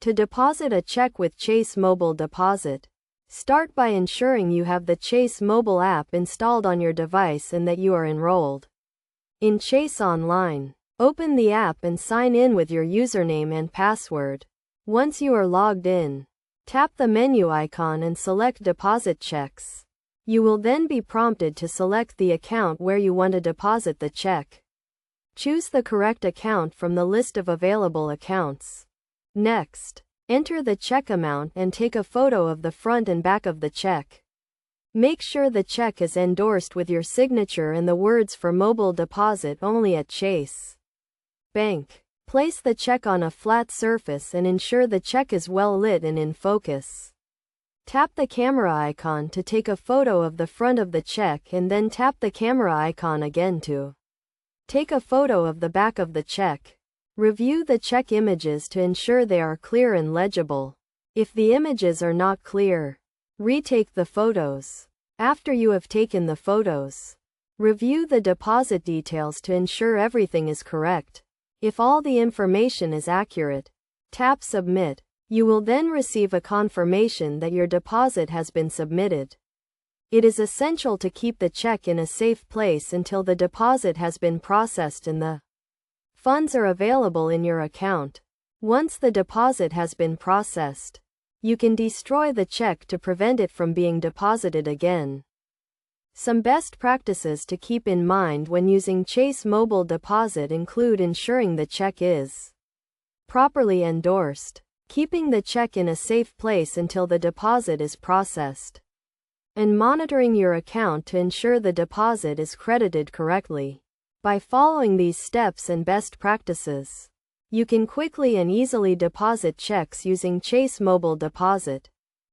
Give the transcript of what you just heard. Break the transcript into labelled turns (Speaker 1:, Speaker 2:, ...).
Speaker 1: To deposit a check with Chase Mobile Deposit, start by ensuring you have the Chase mobile app installed on your device and that you are enrolled in Chase Online. Open the app and sign in with your username and password. Once you are logged in, tap the menu icon and select Deposit Checks. You will then be prompted to select the account where you want to deposit the check. Choose the correct account from the list of available accounts. Next, enter the check amount and take a photo of the front and back of the check. Make sure the check is endorsed with your signature and the words "for mobile deposit only at Chase Bank." Place the check on a flat surface and ensure the check is well lit and in focus. Tap the camera icon to take a photo of the front of the check and then tap the camera icon again to take a photo of the back of the check. Review the check images to ensure they are clear and legible. If the images are not clear, retake the photos. After you have taken the photos, review the deposit details to ensure everything is correct. If all the information is accurate, tap Submit. You will then receive a confirmation that your deposit has been submitted. It is essential to keep the check in a safe place until the deposit has been processed and the funds are available in your account. Once the deposit has been processed, you can destroy the check to prevent it from being deposited again. Some best practices to keep in mind when using Chase Mobile Deposit include ensuring the check is properly endorsed, keeping the check in a safe place until the deposit is processed, and monitoring your account to ensure the deposit is credited correctly. By following these steps and best practices, you can quickly and easily deposit checks using Chase Mobile Deposit.